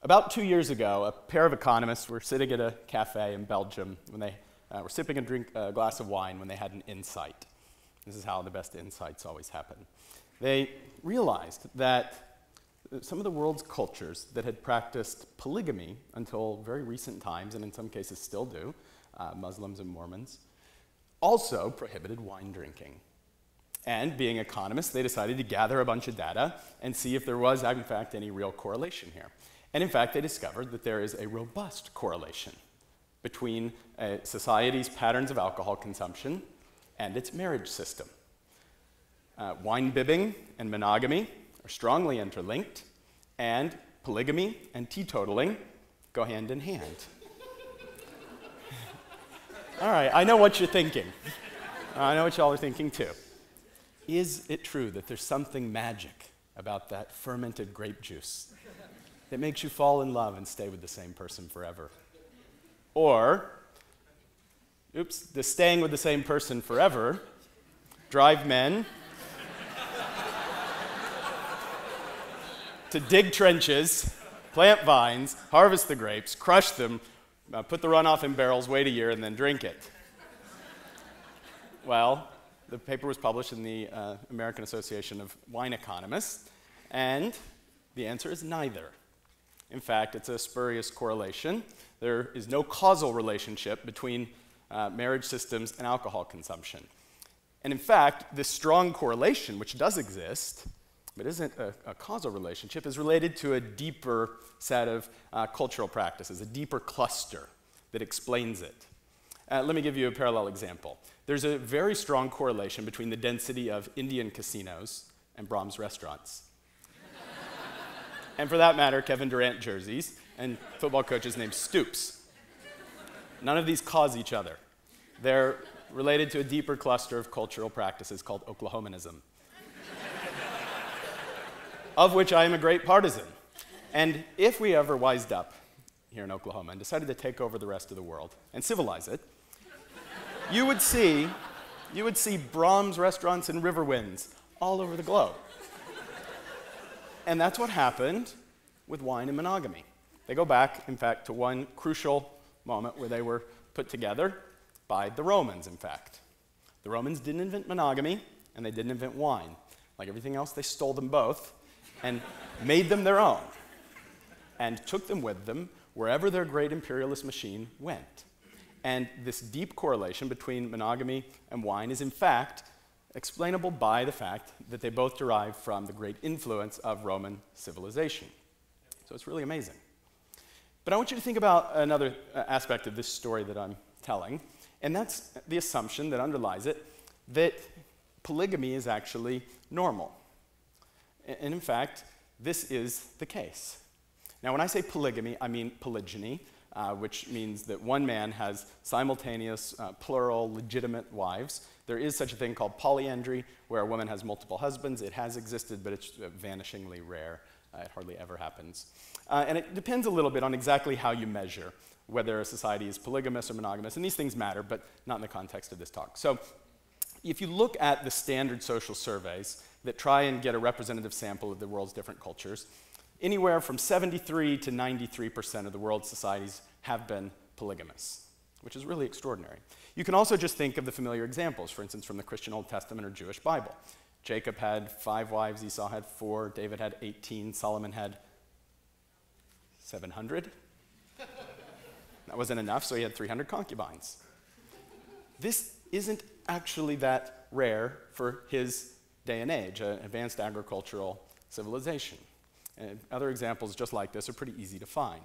About 2 years ago, a pair of economists were sitting at a cafe in Belgium when they were sipping a glass of wine when they had an insight. This is how the best insights always happen. They realized that some of the world's cultures that had practiced polygamy until very recent times, and in some cases still do, Muslims and Mormons, also prohibited wine drinking. And being economists, they decided to gather a bunch of data and see if there was, in fact, any real correlation here. And in fact, they discovered that there is a robust correlation between a society's patterns of alcohol consumption and its marriage system. Wine bibbing and monogamy are strongly interlinked, and polygamy and teetotaling go hand in hand. All right, I know what you're thinking. I know what y'all are thinking too. Is it true that there's something magic about that fermented grape juice that makes you fall in love and stay with the same person forever? Or, does staying with the same person forever drive men to dig trenches, plant vines, harvest the grapes, crush them, put the runoff in barrels, wait a year, and then drink it? Well, the paper was published in the American Association of Wine Economists, and the answer is neither. In fact, it's a spurious correlation. There is no causal relationship between marriage systems and alcohol consumption. And in fact, this strong correlation, which does exist, but isn't a causal relationship, is related to a deeper set of cultural practices, a deeper cluster that explains it. Let me give you a parallel example. There's a very strong correlation between the density of Indian casinos and Brahms restaurants. And for that matter, Kevin Durant jerseys and football coaches named Stoops. None of these cause each other. They're related to a deeper cluster of cultural practices called Oklahomanism, of which I am a great partisan. And if we ever wised up here in Oklahoma and decided to take over the rest of the world and civilize it, you would see Brahms restaurants and Riverwinds all over the globe. And that's what happened with wine and monogamy. They go back, in fact, to one crucial moment where they were put together by the Romans, in fact. The Romans didn't invent monogamy, and they didn't invent wine. Like everything else, they stole them both and made them their own and took them with them wherever their great imperialist machine went. And this deep correlation between monogamy and wine is, in fact, explainable by the fact that they both derive from the great influence of Roman civilization. So it's really amazing. But I want you to think about another aspect of this story that I'm telling, and that's the assumption that underlies it that polygamy is actually normal. And in fact, this is the case. Now, when I say polygamy, I mean polygyny, which means that one man has simultaneous, plural, legitimate wives. There is such a thing called polyandry, where a woman has multiple husbands. It has existed, but it's vanishingly rare. It hardly ever happens. And it depends a little bit on exactly how you measure whether a society is polygamous or monogamous. And these things matter, but not in the context of this talk. So if you look at the standard social surveys that try and get a representative sample of the world's different cultures, anywhere from 73 to 93% of the world's societies have been polygamous, which is really extraordinary. You can also just think of the familiar examples, for instance, from the Christian Old Testament or Jewish Bible. Jacob had 5 wives, Esau had 4, David had 18, Solomon had 700. That wasn't enough, so he had 300 concubines. This isn't actually that rare for his day and age, an advanced agricultural civilization. And other examples just like this are pretty easy to find.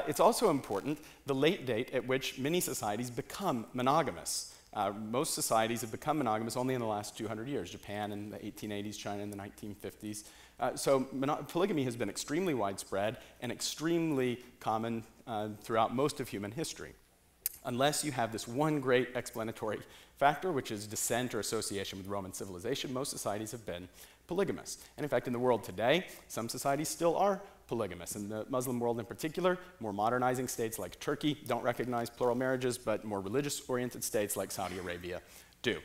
It's also important the late date at which many societies become monogamous. Most societies have become monogamous only in the last 200 years. Japan in the 1880s, China in the 1950s. So polygamy has been extremely widespread and extremely common throughout most of human history. Unless you have this one great explanatory factor, which is descent or association with Roman civilization, most societies have been polygamous. And in fact, in the world today, some societies still are polygamous. In the Muslim world in particular, more modernizing states like Turkey don't recognize plural marriages, but more religious-oriented states like Saudi Arabia do.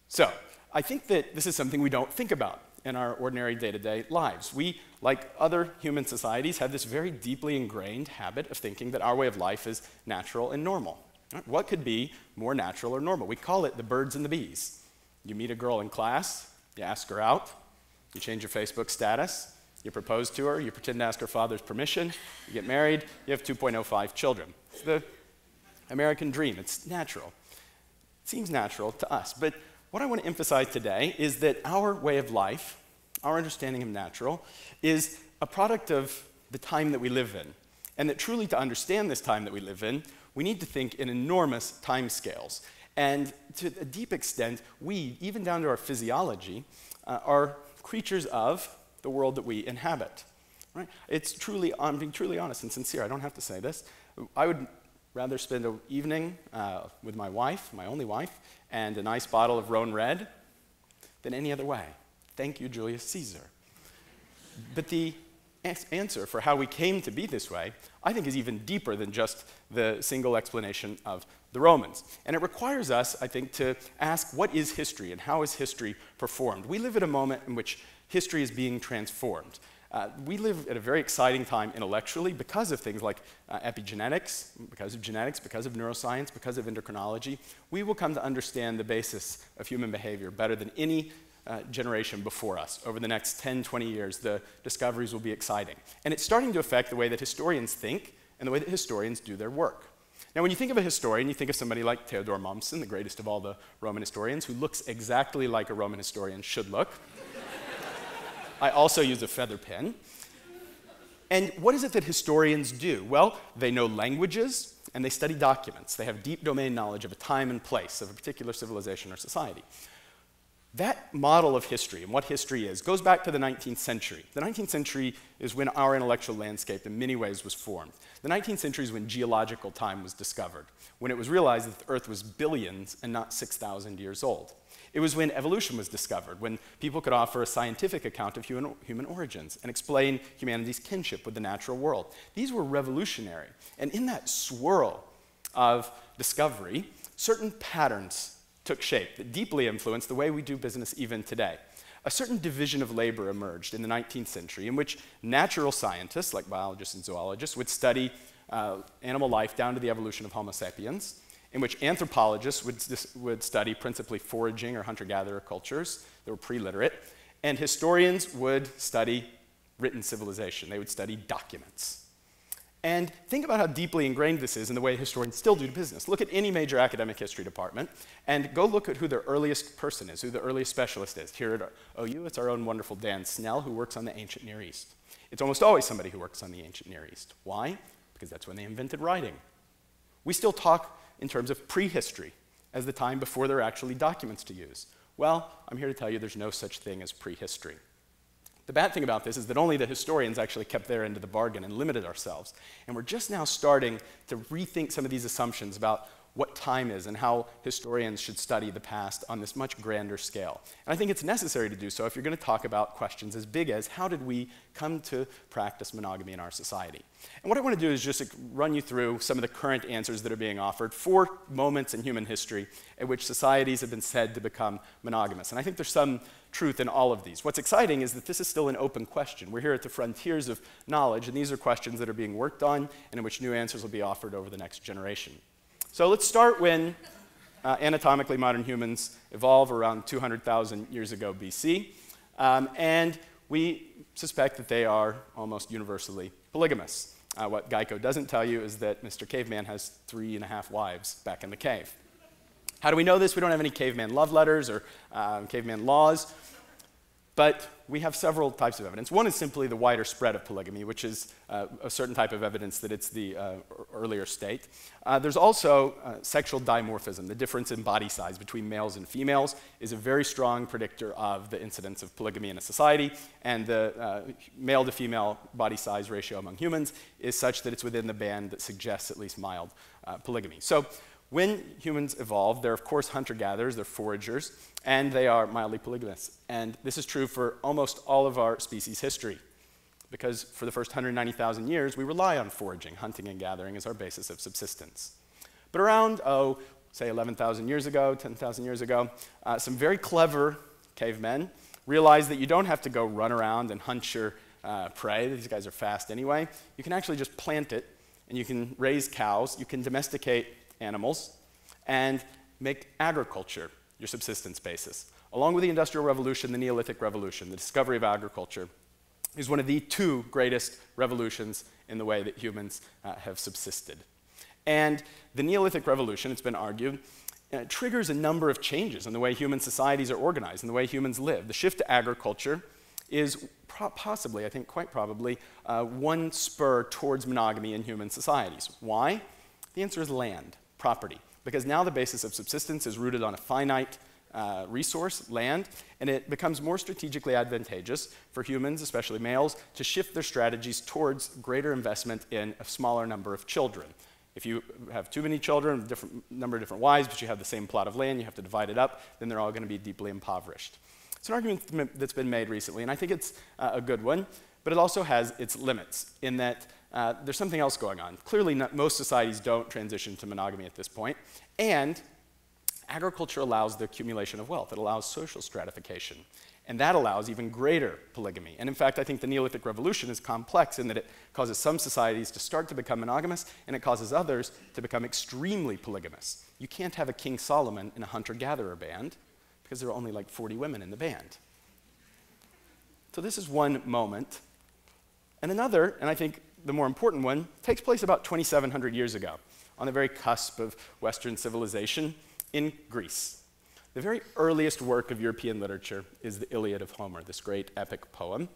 So I think that this is something we don't think about in our ordinary day-to-day lives. We, like other human societies, have this very deeply ingrained habit of thinking that our way of life is natural and normal. Right? What could be more natural or normal? We call it the birds and the bees. You meet a girl in class, you ask her out, you change your Facebook status, you propose to her, you pretend to ask her father's permission, you get married, you have 2.05 children. It's the American dream. It's natural. It seems natural to us. But what I want to emphasize today is that our way of life, our understanding of natural, is a product of the time that we live in. And that truly to understand this time that we live in, we need to think in enormous time scales. And to a deep extent, we, even down to our physiology, are creatures of the world that we inhabit. Right? It's truly, I'm being truly honest and sincere. I don't have to say this. I would rather spend an evening with my wife, my only wife, and a nice bottle of Rhone Red than any other way. Thank you, Julius Caesar. But the answer for how we came to be this way, I think, is even deeper than just the single explanation of the Romans. And it requires us, I think, to ask what is history and how is history performed? We live at a moment in which history is being transformed. We live at a very exciting time intellectually because of things like epigenetics, because of genetics, because of neuroscience, because of endocrinology. We will come to understand the basis of human behavior better than any generation before us. Over the next 10, 20 years, the discoveries will be exciting. And it's starting to affect the way that historians think and the way that historians do their work. Now, when you think of a historian, you think of somebody like Theodor Mommsen, the greatest of all the Roman historians, who looks exactly like a Roman historian should look. I also use a feather pen. And what is it that historians do? Well, they know languages and they study documents. They have deep domain knowledge of a time and place, of a particular civilization or society. That model of history and what history is goes back to the 19th century. The 19th century is when our intellectual landscape in many ways was formed. The 19th century is when geological time was discovered, when it was realized that the Earth was billions and not 6,000 years old. It was when evolution was discovered, when people could offer a scientific account of human origins and explain humanity's kinship with the natural world. These were revolutionary. And in that swirl of discovery, certain patterns took shape that deeply influenced the way we do business even today. A certain division of labor emerged in the 19th century in which natural scientists, like biologists and zoologists, would study animal life down to the evolution of Homo sapiens, in which anthropologists would study principally foraging or hunter-gatherer cultures that were pre-literate, and historians would study written civilization. They would study documents. And think about how deeply ingrained this is in the way historians still do business. Look at any major academic history department and go look at who their earliest person is, who the earliest specialist is. Here at OU, it's our own wonderful Dan Snell, who works on the ancient Near East. It's almost always somebody who works on the ancient Near East. Why? Because that's when they invented writing. We still talk in terms of prehistory as the time before there are actually documents to use. Well, I'm here to tell you there's no such thing as prehistory. The bad thing about this is that only the historians actually kept their end of the bargain and limited ourselves. And we're just now starting to rethink some of these assumptions about what time is and how historians should study the past on this much grander scale. And I think it's necessary to do so if you're going to talk about questions as big as how did we come to practice monogamy in our society. And what I want to do is just run you through some of the current answers that are being offered for moments in human history at which societies have been said to become monogamous. And I think there's some truth in all of these. What's exciting is that this is still an open question. We're here at the frontiers of knowledge, and these are questions that are being worked on and in which new answers will be offered over the next generation. So let's start when anatomically modern humans evolve around 200,000 years ago BC, and we suspect that they are almost universally polygamous. What Geico doesn't tell you is that Mr. Caveman has 3.5 wives back in the cave. How do we know this? We don't have any caveman love letters or caveman laws, but we have several types of evidence. One is simply the wider spread of polygamy, which is a certain type of evidence that it's the earlier state. There's also sexual dimorphism. The difference in body size between males and females is a very strong predictor of the incidence of polygamy in a society, and the male to female body size ratio among humans is such that it's within the band that suggests at least mild polygamy. So when humans evolved, they're of course hunter-gatherers, they're foragers, and they are mildly polygamous. And this is true for almost all of our species' history, because for the first 190,000 years, we rely on foraging, hunting and gathering as our basis of subsistence. But around, say 11,000 years ago, 10,000 years ago, some very clever cavemen realize that you don't have to go run around and hunt your prey. These guys are fast anyway. You can actually just plant it, and you can raise cows, you can domesticate animals, and make agriculture your subsistence basis. Along with the Industrial Revolution, the Neolithic Revolution, the discovery of agriculture is one of the two greatest revolutions in the way that humans have subsisted. And the Neolithic Revolution, it's been argued, triggers a number of changes in the way human societies are organized and the way humans live. The shift to agriculture is possibly, I think quite probably, one spur towards monogamy in human societies. Why? The answer is land, property. Because now the basis of subsistence is rooted on a finite resource, land, and it becomes more strategically advantageous for humans, especially males, to shift their strategies towards greater investment in a smaller number of children. If you have too many children, a different number of different wives, but you have the same plot of land, you have to divide it up, then they're all going to be deeply impoverished. It's an argument that's been made recently, and I think it's a good one, but it also has its limits in that there's something else going on. Clearly, most societies don't transition to monogamy at this point, and agriculture allows the accumulation of wealth. It allows social stratification, and that allows even greater polygamy. And in fact, I think the Neolithic Revolution is complex in that it causes some societies to start to become monogamous, and it causes others to become extremely polygamous. You can't have a King Solomon in a hunter-gatherer band because there are only like 40 women in the band. So this is one moment. And another, and I think the more important one, takes place about 2,700 years ago, on the very cusp of Western civilization in Greece. The very earliest work of European literature is the Iliad of Homer, this great epic poem.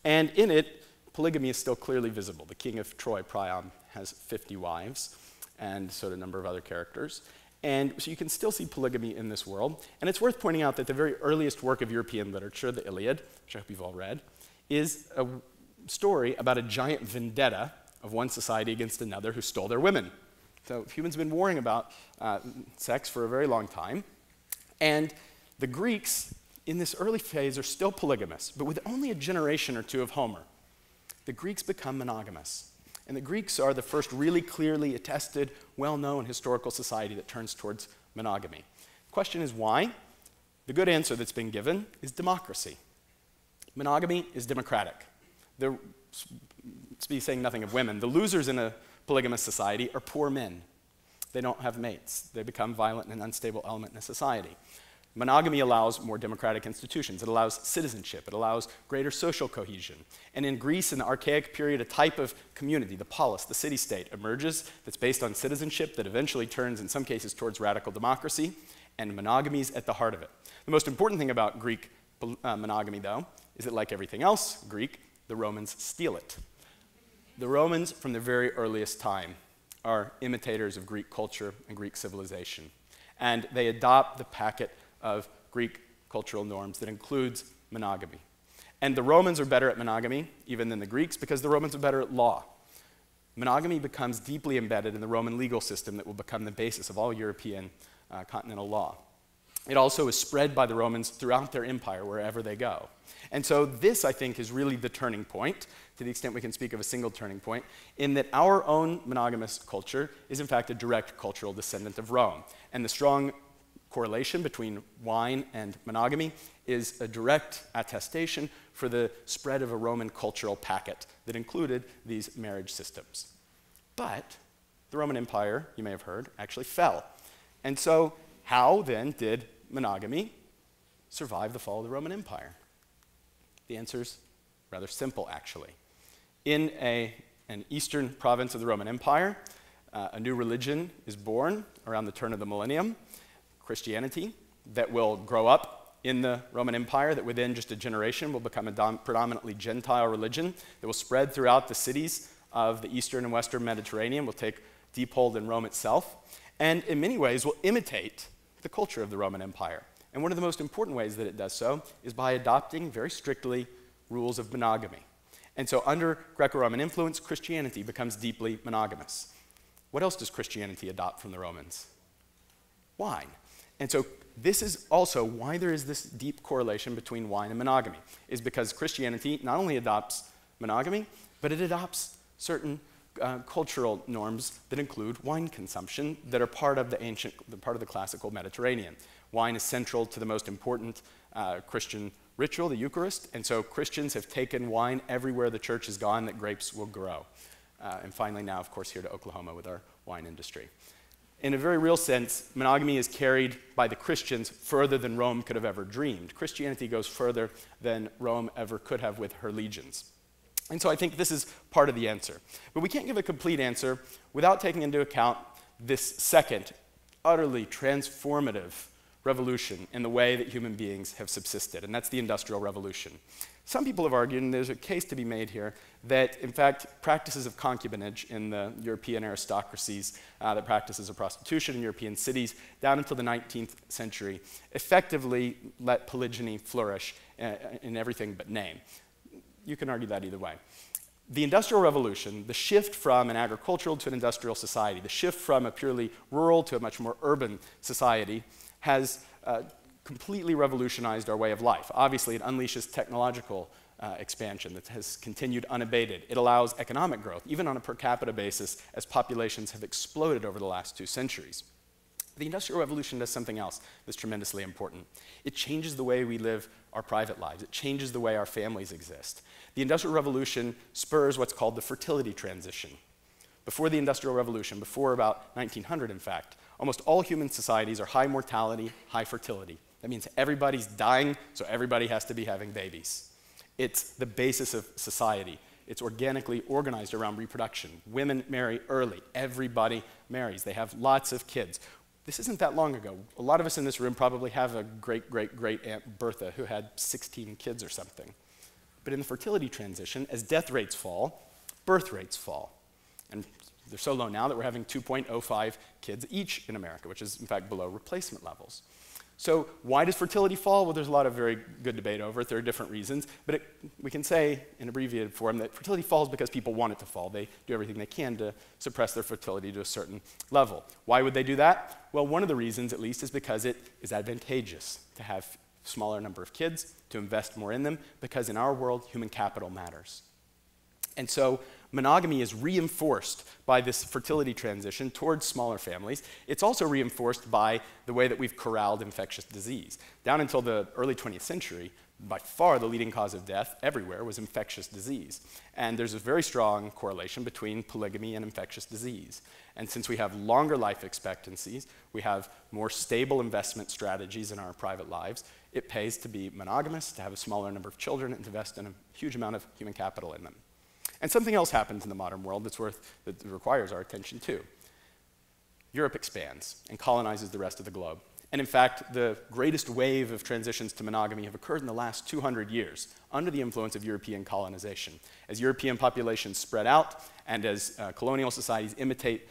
And in it, polygamy is still clearly visible. The king of Troy, Priam, has 50 wives, and so do a number of other characters. And so you can still see polygamy in this world. And it's worth pointing out that the very earliest work of European literature, the Iliad, which I hope you've all read, is a story about a giant vendetta of one society against another who stole their women. So humans have been warring about sex for a very long time. And the Greeks, in this early phase, are still polygamous. But with only a generation or two of Homer, the Greeks become monogamous. And the Greeks are the first really clearly attested, well-known historical society that turns towards monogamy. The question is why? The good answer that's been given is democracy. Monogamy is democratic. Saying nothing of women, the losers in a polygamous society are poor men. They don't have mates. They become violent and an unstable element in a society. Monogamy allows more democratic institutions. It allows citizenship. It allows greater social cohesion. And in Greece, in the archaic period, a type of community, the polis, the city-state, emerges that's based on citizenship that eventually turns, in some cases, towards radical democracy, and monogamy is at the heart of it. The most important thing about Greek monogamy, though, is that, like everything else Greek, the Romans steal it. The Romans, from the very earliest time, are imitators of Greek culture and Greek civilization. And they adopt the packet of Greek cultural norms that includes monogamy. And the Romans are better at monogamy, even than the Greeks, because the Romans are better at law. Monogamy becomes deeply embedded in the Roman legal system that will become the basis of all European continental law. It also is spread by the Romans throughout their empire, wherever they go. And so this, I think, is really the turning point, to the extent we can speak of a single turning point, in that our own monogamous culture is, in fact, a direct cultural descendant of Rome. And the strong correlation between wine and monogamy is a direct attestation for the spread of a Roman cultural packet that included these marriage systems. But the Roman Empire, you may have heard, actually fell. And so how then did monogamy survive the fall of the Roman Empire? The answer is rather simple, actually. In an eastern province of the Roman Empire, a new religion is born around the turn of the millennium, Christianity, that will grow up in the Roman Empire, that within just a generation will become a predominantly Gentile religion that will spread throughout the cities of the eastern and western Mediterranean, will take deep hold in Rome itself, and in many ways will imitate the culture of the Roman Empire. And one of the most important ways that it does so is by adopting very strictly rules of monogamy. And so under Greco-Roman influence, Christianity becomes deeply monogamous. What else does Christianity adopt from the Romans? Wine. And so this is also why there is this deep correlation between wine and monogamy, is because Christianity not only adopts monogamy, but it adopts certain cultural norms that include wine consumption that are part of the classical Mediterranean. Wine is central to the most important Christian ritual, the Eucharist, and so Christians have taken wine everywhere the church has gone that grapes will grow. And finally now, of course, here to Oklahoma with our wine industry. In a very real sense, monogamy is carried by the Christians further than Rome could have ever dreamed. Christianity goes further than Rome ever could have with her legions. And so I think this is part of the answer. But we can't give a complete answer without taking into account this second, utterly transformative revolution in the way that human beings have subsisted, and that's the Industrial Revolution. Some people have argued, and there's a case to be made here, that in fact practices of concubinage in the European aristocracies, that practices of prostitution in European cities down until the 19th century effectively let polygyny flourish in everything but name. You can argue that either way. The Industrial Revolution, the shift from an agricultural to an industrial society, the shift from a purely rural to a much more urban society, has completely revolutionized our way of life. Obviously, it unleashes technological expansion that has continued unabated. It allows economic growth, even on a per capita basis, as populations have exploded over the last 2 centuries. The Industrial Revolution does something else that's tremendously important. It changes the way we live our private lives. It changes the way our families exist. The Industrial Revolution spurs what's called the Fertility Transition. Before the Industrial Revolution, before about 1900 in fact, almost all human societies are high mortality, high fertility. That means everybody's dying, so everybody has to be having babies. It's the basis of society. It's organically organized around reproduction. Women marry early. Everybody marries. They have lots of kids. This isn't that long ago. A lot of us in this room probably have a great-great-great-aunt Bertha who had 16 kids or something. But in the fertility transition, as death rates fall, birth rates fall. And they're so low now that we're having 2.05 kids each in America, which is in fact below replacement levels. So why does fertility fall? Well, there's a lot of very good debate over it. There are different reasons. But we can say in abbreviated form that fertility falls because people want it to fall. They do everything they can to suppress their fertility to a certain level. Why would they do that? Well, one of the reasons, at least, is because it is advantageous to have a smaller number of kids, to invest more in them, because in our world, human capital matters. And so monogamy is reinforced by this fertility transition towards smaller families. It's also reinforced by the way that we've corralled infectious disease. Down until the early 20th century, by far the leading cause of death everywhere was infectious disease. And there's a very strong correlation between polygamy and infectious disease. And since we have longer life expectancies, we have more stable investment strategies in our private lives, it pays to be monogamous, to have a smaller number of children, and to invest in a huge amount of human capital in them. And something else happens in the modern world that requires our attention too. Europe expands and colonizes the rest of the globe. And in fact, the greatest wave of transitions to monogamy have occurred in the last 200 years under the influence of European colonization. As European populations spread out and as colonial societies imitate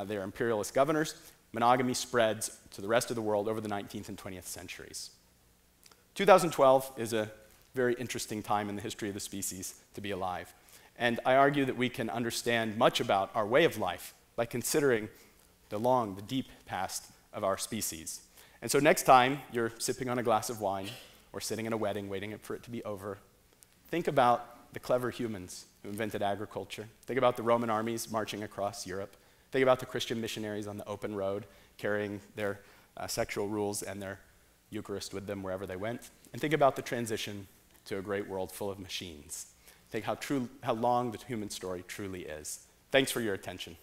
their imperialist governors, monogamy spreads to the rest of the world over the 19th and 20th centuries. 2012 is a very interesting time in the history of the species to be alive. And I argue that we can understand much about our way of life by considering the long, the deep past of our species. And so next time you're sipping on a glass of wine or sitting in a wedding waiting for it to be over, think about the clever humans who invented agriculture. Think about the Roman armies marching across Europe. Think about the Christian missionaries on the open road carrying their sexual rules and their Eucharist with them wherever they went. And think about the transition to a great world full of machines. Think how long the human story truly is. Thanks for your attention.